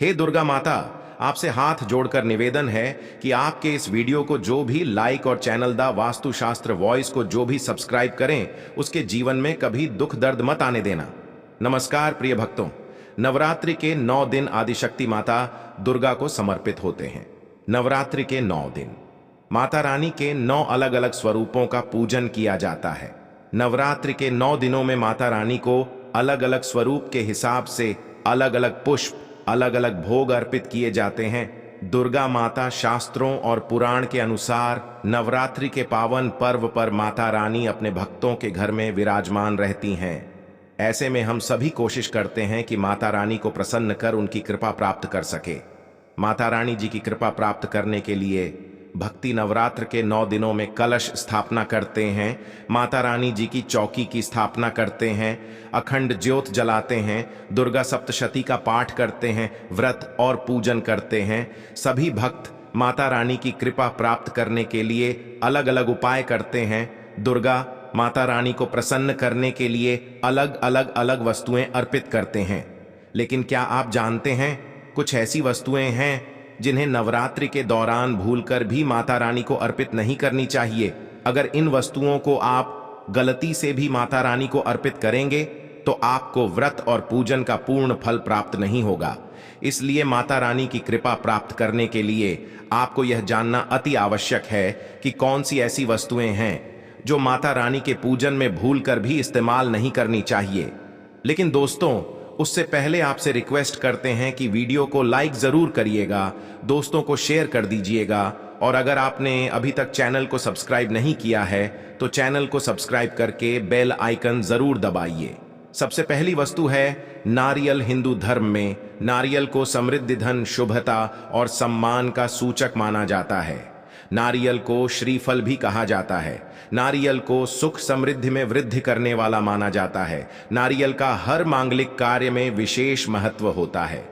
हे दुर्गा माता, आपसे हाथ जोड़कर निवेदन है कि आपके इस वीडियो को जो भी लाइक और चैनल दा वास्तुशास्त्र वॉइस को जो भी सब्सक्राइब करें, उसके जीवन में कभी दुख दर्द मत आने देना। नमस्कार प्रिय भक्तों, नवरात्रि के 9 दिन आदिशक्ति माता दुर्गा को समर्पित होते हैं। नवरात्रि के 9 दिन माता रानी के 9 अलग अलग स्वरूपों का पूजन किया जाता है। नवरात्रि के 9 दिनों में माता रानी को अलग अलग स्वरूप के हिसाब से अलग अलग पुष्प, अलग अलग भोग अर्पित किए जाते हैं। दुर्गा माता शास्त्रों और पुराण के अनुसार नवरात्रि के पावन पर्व पर माता रानी अपने भक्तों के घर में विराजमान रहती हैं। ऐसे में हम सभी कोशिश करते हैं कि माता रानी को प्रसन्न कर उनकी कृपा प्राप्त कर सके। माता रानी जी की कृपा प्राप्त करने के लिए भक्ति नवरात्र के 9 दिनों में कलश स्थापना करते हैं, माता रानी जी की चौकी की स्थापना करते हैं, अखंड ज्योत जलाते हैं, दुर्गा सप्तशती का पाठ करते हैं, व्रत और पूजन करते हैं। सभी भक्त माता रानी की कृपा प्राप्त करने के लिए अलग अलग उपाय करते हैं। दुर्गा माता रानी को प्रसन्न करने के लिए अलग वस्तुएं अर्पित करते हैं। लेकिन क्या आप जानते हैं, कुछ ऐसी वस्तुएं हैं जिन्हें नवरात्रि के दौरान भूलकर भी माता रानी को अर्पित नहीं करनी चाहिए। अगर इन वस्तुओं को आप गलती से भी माता रानी को अर्पित करेंगे तो आपको व्रत और पूजन का पूर्ण फल प्राप्त नहीं होगा। इसलिए माता रानी की कृपा प्राप्त करने के लिए आपको यह जानना अति आवश्यक है कि कौन सी ऐसी वस्तुएं हैं जो माता रानी के पूजन में भूलकर भी इस्तेमाल नहीं करनी चाहिए। लेकिन दोस्तों, उससे पहले आपसे रिक्वेस्ट करते हैं कि वीडियो को लाइक जरूर करिएगा, दोस्तों को शेयर कर दीजिएगा, और अगर आपने अभी तक चैनल को सब्सक्राइब नहीं किया है तो चैनल को सब्सक्राइब करके बेल आइकन जरूर दबाइए। सबसे पहली वस्तु है नारियल। हिंदू धर्म में नारियल को समृद्धि, धन, शुभता और सम्मान का सूचक माना जाता है। नारियल को श्रीफल भी कहा जाता है। नारियल को सुख समृद्धि में वृद्धि करने वाला माना जाता है। नारियल का हर मांगलिक कार्य में विशेष महत्व होता है।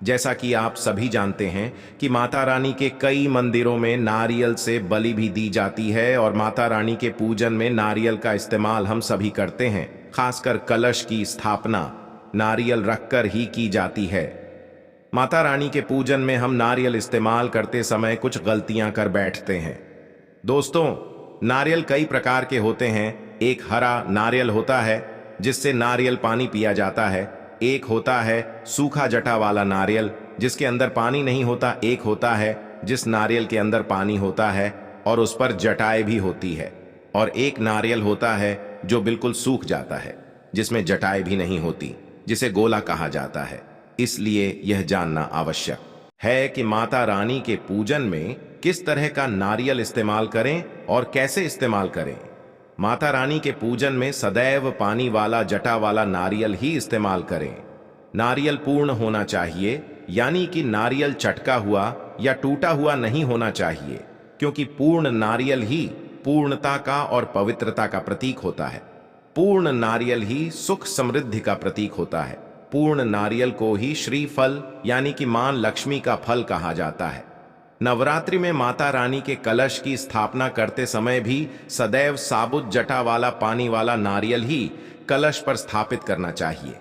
जैसा कि आप सभी जानते हैं कि माता रानी के कई मंदिरों में नारियल से बलि भी दी जाती है और माता रानी के पूजन में नारियल का इस्तेमाल हम सभी करते हैं। खासकर कलश की स्थापना नारियल रखकर ही की जाती है। माता रानी के पूजन में हम नारियल इस्तेमाल करते समय कुछ गलतियां कर बैठते हैं। दोस्तों, नारियल कई प्रकार के होते हैं। एक हरा नारियल होता है जिससे नारियल पानी पिया जाता है। एक होता है सूखा जटा वाला नारियल जिसके अंदर पानी नहीं होता। एक होता है जिस नारियल के अंदर पानी होता है और उस पर जटाएं भी होती है। और एक नारियल होता है जो बिल्कुल सूख जाता है, जिसमें जटाएं भी नहीं होती, जिसे गोला कहा जाता है। इसलिए यह जानना आवश्यक है कि माता रानी के पूजन में किस तरह का नारियल इस्तेमाल करें और कैसे इस्तेमाल करें। माता रानी के पूजन में सदैव पानी वाला जटा वाला नारियल ही इस्तेमाल करें। नारियल पूर्ण होना चाहिए, यानी कि नारियल चटका हुआ या टूटा हुआ नहीं होना चाहिए, क्योंकि पूर्ण नारियल ही पूर्णता का और पवित्रता का प्रतीक होता है। पूर्ण नारियल ही सुख समृद्धि का प्रतीक होता है। पूर्ण नारियल को ही श्रीफल यानी कि मां लक्ष्मी का फल कहा जाता है। नवरात्रि में माता रानी के कलश की स्थापना करते समय भी सदैव साबुत जटा वाला पानी वाला नारियल ही कलश पर स्थापित करना चाहिए।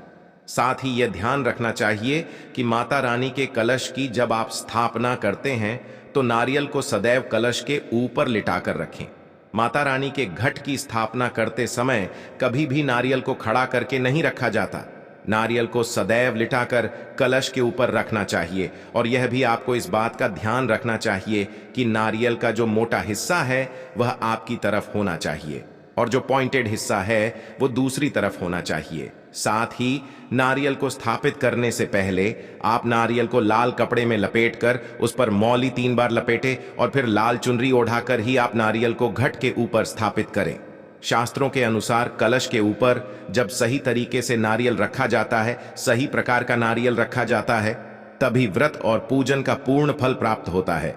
साथ ही यह ध्यान रखना चाहिए कि माता रानी के कलश की जब आप स्थापना करते हैं तो नारियल को सदैव कलश के ऊपर लिटाकर रखें। माता रानी के घट की स्थापना करते समय कभी भी नारियल को खड़ा करके नहीं रखा जाता। नारियल को सदैव लिटाकर कलश के ऊपर रखना चाहिए। और यह भी आपको इस बात का ध्यान रखना चाहिए कि नारियल का जो मोटा हिस्सा है वह आपकी तरफ होना चाहिए और जो पॉइंटेड हिस्सा है वो दूसरी तरफ होना चाहिए। साथ ही नारियल को स्थापित करने से पहले आप नारियल को लाल कपड़े में लपेटकर उस पर मौली 3 बार लपेटे और फिर लाल चुनरी ओढ़ाकर ही आप नारियल को घट के ऊपर स्थापित करें। शास्त्रों के अनुसार कलश के ऊपर जब सही तरीके से नारियल रखा जाता है, सही प्रकार का नारियल रखा जाता है, तभी व्रत और पूजन का पूर्ण फल प्राप्त होता है।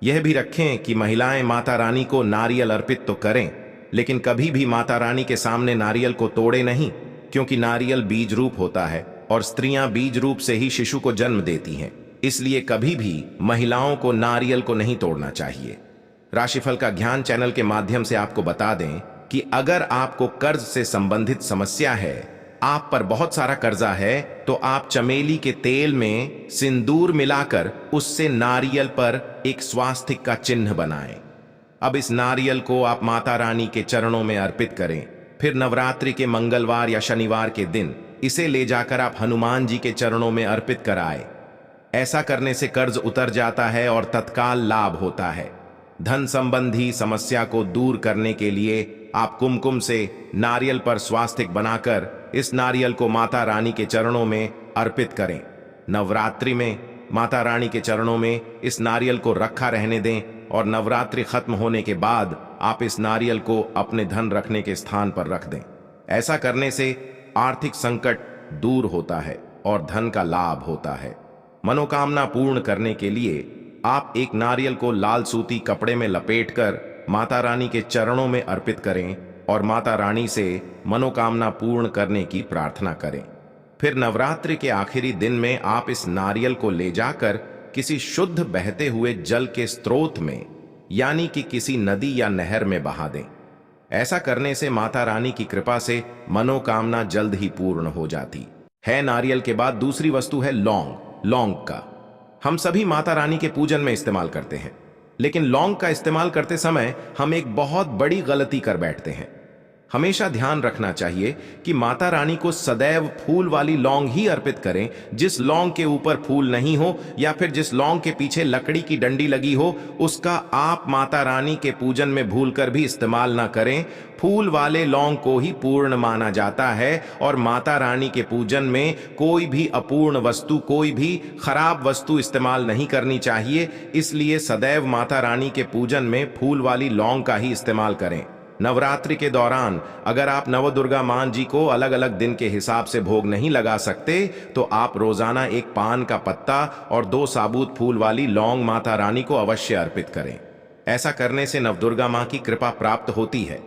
यह भी रखें कि महिलाएं माता रानी को नारियल अर्पित तो करें, लेकिन कभी भी माता रानी के सामने नारियल को तोड़े नहीं, क्योंकि नारियल बीज रूप होता है और स्त्रियां बीज रूप से ही शिशु को जन्म देती हैं। इसलिए कभी भी महिलाओं को नारियल को नहीं तोड़ना चाहिए। राशिफल का ज्ञान चैनल के माध्यम से आपको बता दें कि अगर आपको कर्ज से संबंधित समस्या है आप पर बहुत सारा कर्जा है तो आप चमेली के तेल में सिंदूर मिलाकर उससे नारियल पर एक स्वास्तिक का चिन्ह बनाएं। अब इस नारियल को आप माता रानी के चरणों में अर्पित करें। फिर नवरात्रि के मंगलवार या शनिवार के दिन इसे ले जाकर आप हनुमान जी के चरणों में अर्पित कराएं। ऐसा करने से कर्ज उतर जाता है और तत्काल लाभ होता है। धन संबंधी समस्या को दूर करने के लिए आप कुमकुम से नारियल पर स्वास्तिक बनाकर इस नारियल को माता रानी के चरणों में अर्पित करें। नवरात्रि में माता रानी के चरणों में इस नारियल को रखा रहने दें और नवरात्रि खत्म होने के बाद आप इस नारियल को अपने धन रखने के स्थान पर रख दें। ऐसा करने से आर्थिक संकट दूर होता है और धन का लाभ होता है। मनोकामना पूर्ण करने के लिए आप एक नारियल को लाल सूती कपड़े में लपेटकर माता रानी के चरणों में अर्पित करें और माता रानी से मनोकामना पूर्ण करने की प्रार्थना करें। फिर नवरात्रि के आखिरी दिन में आप इस नारियल को ले जाकर किसी शुद्ध बहते हुए जल के स्रोत में यानी कि किसी नदी या नहर में बहा दें। ऐसा करने से माता रानी की कृपा से मनोकामना जल्द ही पूर्ण हो जाती है। नारियल के बाद दूसरी वस्तु है लौंग। लौंग का हम सभी माता रानी के पूजन में इस्तेमाल करते हैं, लेकिन लौंग का इस्तेमाल करते समय हम एक बहुत बड़ी गलती कर बैठते हैं। हमेशा ध्यान रखना चाहिए कि माता रानी को सदैव फूल वाली लौंग ही अर्पित करें। जिस लौंग के ऊपर फूल नहीं हो या फिर जिस लौंग के पीछे लकड़ी की डंडी लगी हो, उसका आप माता रानी के पूजन में भूलकर भी इस्तेमाल ना करें। फूल वाले लौंग को ही पूर्ण माना जाता है और माता रानी के पूजन में कोई भी अपूर्ण वस्तु, कोई भी खराब वस्तु इस्तेमाल नहीं करनी चाहिए। इसलिए सदैव माता रानी के पूजन में फूल वाली लौंग का ही इस्तेमाल करें। नवरात्रि के दौरान अगर आप नवदुर्गा मां जी को अलग अलग दिन के हिसाब से भोग नहीं लगा सकते तो आप रोजाना एक पान का पत्ता और 2 साबुत फूल वाली लौंग माता रानी को अवश्य अर्पित करें। ऐसा करने से नवदुर्गा मां की कृपा प्राप्त होती है।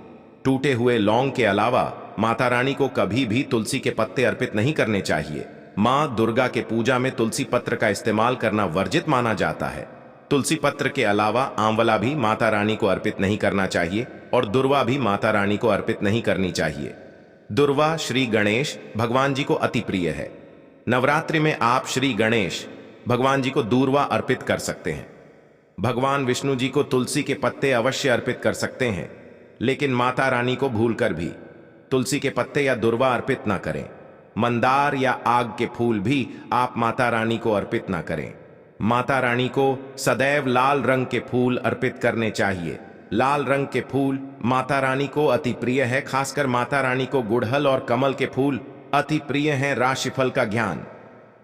टूटे हुए लौंग के अलावा माता रानी को कभी भी तुलसी के पत्ते अर्पित नहीं करने चाहिए। मां दुर्गा के पूजा में तुलसी पत्र का इस्तेमाल करना वर्जित माना जाता है। तुलसी पत्र के अलावा आंवला भी माता रानी को अर्पित नहीं करना चाहिए और दुर्वा भी माता रानी को अर्पित नहीं करनी चाहिए। दुर्वा श्री गणेश भगवान जी को अति प्रिय है। नवरात्रि में आप श्री गणेश भगवान जी को दूर्वा अर्पित कर सकते हैं। भगवान विष्णु जी को तुलसी के पत्ते अवश्य अर्पित कर सकते हैं, लेकिन माता रानी को भूलकर भी तुलसी के पत्ते या दुर्वा अर्पित ना करें। मंदार या आग के फूल भी आप माता रानी को अर्पित ना करें। माता रानी को सदैव लाल रंग के फूल अर्पित करने चाहिए। लाल रंग के फूल माता रानी को अति प्रिय है। खासकर माता रानी को गुड़हल और कमल के फूल अति प्रिय हैं। राशिफल का ज्ञान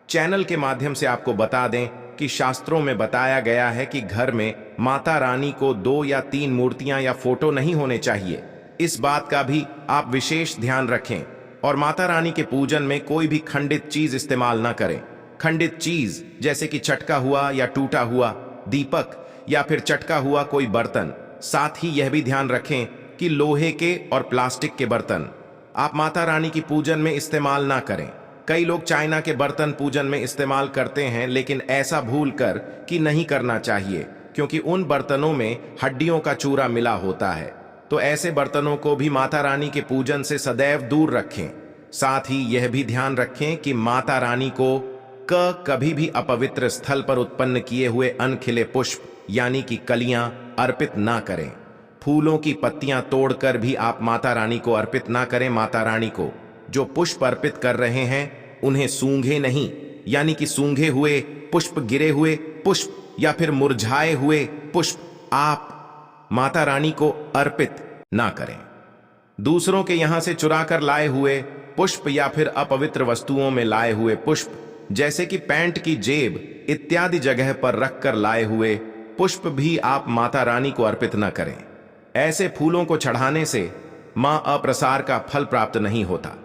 चैनल के माध्यम से आपको बता दें कि शास्त्रों में बताया गया है कि घर में माता रानी को 2 या 3 मूर्तियां या फोटो नहीं होने चाहिए। इस बात का भी आप विशेष ध्यान रखें और माता रानी के पूजन में कोई भी खंडित चीज इस्तेमाल ना करें। खंडित चीज जैसे कि चटका हुआ या टूटा हुआ दीपक या फिर चटका हुआ कोई बर्तन। साथ ही यह भी ध्यान रखें कि लोहे के और प्लास्टिक के बर्तन आप माता रानी की पूजन में इस्तेमाल ना करें। कई लोग चाइना के बर्तन पूजन में इस्तेमाल करते हैं, लेकिन ऐसा भूल कर कि नहीं करना चाहिए, क्योंकि उन बर्तनों में हड्डियों का चूरा मिला होता है। तो ऐसे बर्तनों को भी माता रानी के पूजन से सदैव दूर रखें। साथ ही यह भी ध्यान रखें कि माता रानी को कभी भी अपवित्र स्थल पर उत्पन्न किए हुए अनखिले पुष्प यानी कि कलियां अर्पित ना करें। फूलों की पत्तियां तोड़कर भी आप माता रानी को अर्पित ना करें। माता रानी को जो पुष्प अर्पित कर रहे हैं उन्हें सूंघे नहीं, यानी कि सूंघे हुए पुष्प, गिरे हुए पुष्प या फिर मुरझाए हुए पुष्प आप माता रानी को अर्पित ना करें। दूसरों के यहां से चुराकर लाए हुए पुष्प या फिर अपवित्र वस्तुओं में लाए हुए पुष्प जैसे कि पैंट की जेब इत्यादि जगह पर रखकर लाए हुए पुष्प भी आप माता रानी को अर्पित न करें। ऐसे फूलों को चढ़ाने से मां अप्रसार का फल प्राप्त नहीं होता।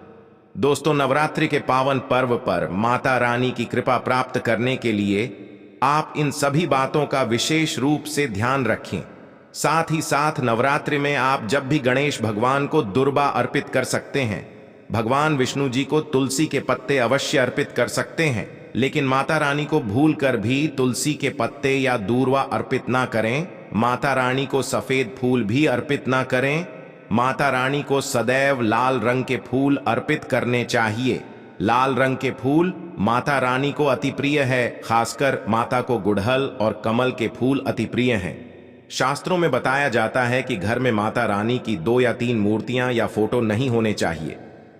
दोस्तों, नवरात्रि के पावन पर्व पर माता रानी की कृपा प्राप्त करने के लिए आप इन सभी बातों का विशेष रूप से ध्यान रखें। साथ ही साथ नवरात्रि में आप जब भी गणेश भगवान को दुर्वा अर्पित कर सकते हैं। भगवान विष्णु जी को तुलसी के पत्ते अवश्य अर्पित कर सकते हैं, लेकिन माता रानी को भूलकर भी तुलसी के पत्ते या दूर्वा अर्पित ना करें। माता रानी को सफेद फूल भी अर्पित ना करें। माता रानी को सदैव लाल रंग के फूल अर्पित करने चाहिए। लाल रंग के फूल माता रानी को अति प्रिय है, खासकर माता को गुड़हल और कमल के फूल अति प्रिय हैं। शास्त्रों में बताया जाता है कि घर में माता रानी की 2 या 3 मूर्तियां या फोटो नहीं होने चाहिए।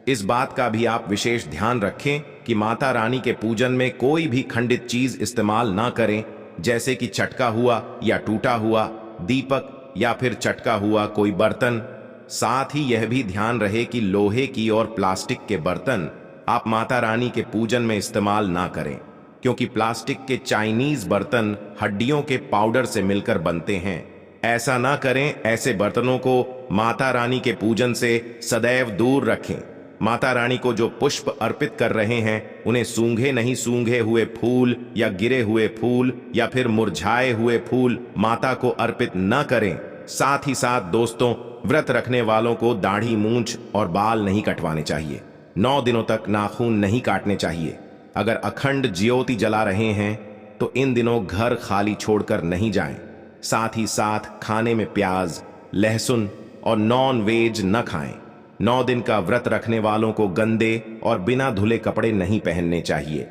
इस बात का भी आप विशेष ध्यान रखें कि माता रानी के पूजन में कोई भी खंडित चीज इस्तेमाल ना करें, जैसे कि चटका हुआ या टूटा हुआ दीपक या फिर चटका हुआ कोई बर्तन। साथ ही यह भी ध्यान रहे कि लोहे की और प्लास्टिक के बर्तन आप माता रानी के पूजन में इस्तेमाल ना करें, क्योंकि प्लास्टिक के चाइनीज बर्तन हड्डियों के पाउडर से मिलकर बनते हैं। ऐसा ना करें, ऐसे बर्तनों को माता रानी के पूजन से सदैव दूर रखें। माता रानी को जो पुष्प अर्पित कर रहे हैं उन्हें सूंघे नहीं सूंघे हुए फूल या गिरे हुए फूल या फिर मुरझाए हुए फूल माता को अर्पित न करें। साथ ही साथ दोस्तों, व्रत रखने वालों को दाढ़ी, मूंछ और बाल नहीं कटवाने चाहिए। 9 दिनों तक नाखून नहीं काटने चाहिए। अगर अखंड ज्योति जला रहे हैं तो इन दिनों घर खाली छोड़कर नहीं जाएं। साथ ही साथ खाने में प्याज, लहसुन और नॉन वेज न खाएं। 9 दिन का व्रत रखने वालों को गंदे और बिना धुले कपड़े नहीं पहनने चाहिए।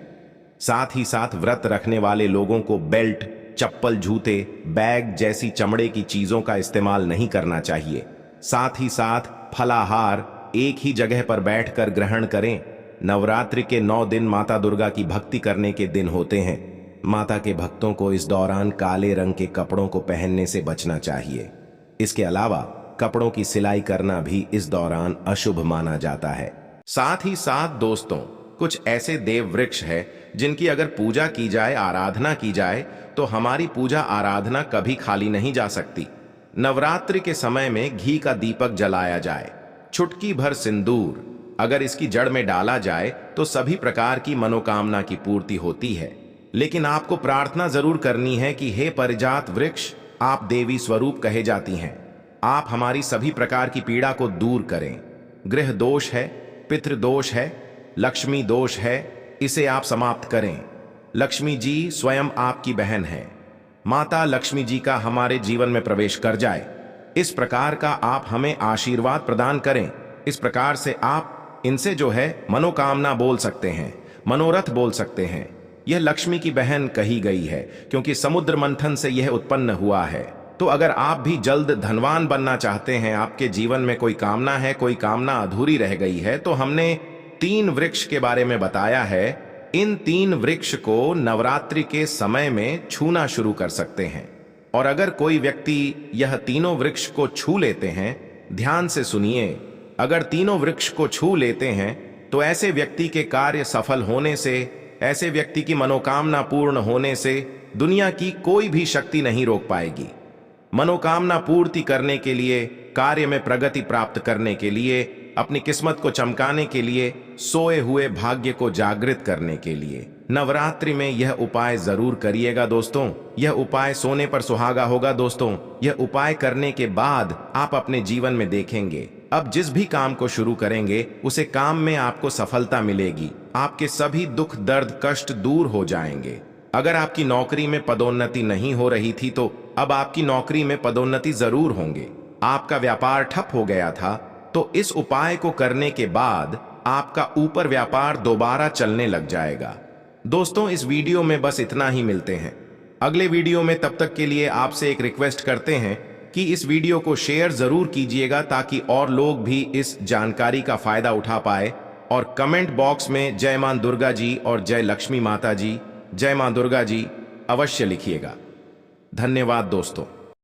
साथ ही साथ व्रत रखने वाले लोगों को बेल्ट, चप्पल, जूते, बैग जैसी चमड़े की चीजों का इस्तेमाल नहीं करना चाहिए। साथ ही साथ फलाहार एक ही जगह पर बैठकर ग्रहण करें। नवरात्रि के 9 दिन माता दुर्गा की भक्ति करने के दिन होते हैं। माता के भक्तों को इस दौरान काले रंग के कपड़ों को पहनने से बचना चाहिए। इसके अलावा कपड़ों की सिलाई करना भी इस दौरान अशुभ माना जाता है। साथ ही साथ दोस्तों, कुछ ऐसे देव वृक्ष है जिनकी अगर पूजा की जाए, आराधना की जाए, तो हमारी पूजा आराधना कभी खाली नहीं जा सकती। नवरात्रि के समय में घी का दीपक जलाया जाए, चुटकी भर सिंदूर अगर इसकी जड़ में डाला जाए तो सभी प्रकार की मनोकामना की पूर्ति होती है। लेकिन आपको प्रार्थना जरूर करनी है कि हे परिजात वृक्ष, आप देवी स्वरूप कहे जाती हैं, आप हमारी सभी प्रकार की पीड़ा को दूर करें। गृह दोष है, पितृदोष है, लक्ष्मी दोष है, इसे आप समाप्त करें। लक्ष्मी जी स्वयं आपकी बहन है। माता लक्ष्मी जी का हमारे जीवन में प्रवेश कर जाए, इस प्रकार का आप हमें आशीर्वाद प्रदान करें। इस प्रकार से आप इनसे जो है मनोकामना बोल सकते हैं, मनोरथ बोल सकते हैं। यह लक्ष्मी की बहन कही गई है क्योंकि समुद्र मंथन से यह उत्पन्न हुआ है। तो अगर आप भी जल्द धनवान बनना चाहते हैं, आपके जीवन में कोई कामना है, कोई कामना अधूरी रह गई है, तो हमने 3 वृक्ष के बारे में बताया है। इन 3 वृक्ष को नवरात्रि के समय में छूना शुरू कर सकते हैं। और अगर कोई व्यक्ति यह तीनों वृक्ष को छू लेते हैं, ध्यान से सुनिए, अगर तीनों वृक्ष को छू लेते हैं तो ऐसे व्यक्ति के कार्य सफल होने से, ऐसे व्यक्ति की मनोकामना पूर्ण होने से दुनिया की कोई भी शक्ति नहीं रोक पाएगी। मनोकामना पूर्ति करने के लिए, कार्य में प्रगति प्राप्त करने के लिए, अपनी किस्मत को चमकाने के लिए, सोए हुए भाग्य को जागृत करने के लिए नवरात्रि में यह उपाय जरूर करिएगा दोस्तों। यह उपाय सोने पर सुहागा होगा दोस्तों। यह उपाय करने के बाद आप अपने जीवन में देखेंगे, अब जिस भी काम को शुरू करेंगे उसे काम में आपको सफलता मिलेगी। आपके सभी दुख, दर्द, कष्ट दूर हो जाएंगे। अगर आपकी नौकरी में पदोन्नति नहीं हो रही थी तो अब आपकी नौकरी में पदोन्नति जरूर होंगे। आपका व्यापार ठप हो गया था तो इस उपाय को करने के बाद आपका ऊपर व्यापार दोबारा चलने लग जाएगा। दोस्तों, इस वीडियो में बस इतना ही। मिलते हैं अगले वीडियो में। तब तक के लिए आपसे एक रिक्वेस्ट करते हैं कि इस वीडियो को शेयर जरूर कीजिएगा ताकि और लोग भी इस जानकारी का फायदा उठा पाए। और कमेंट बॉक्स में जय मां दुर्गा जी और जय लक्ष्मी माता जी, जय मां दुर्गा जी अवश्य लिखिएगा। धन्यवाद दोस्तों।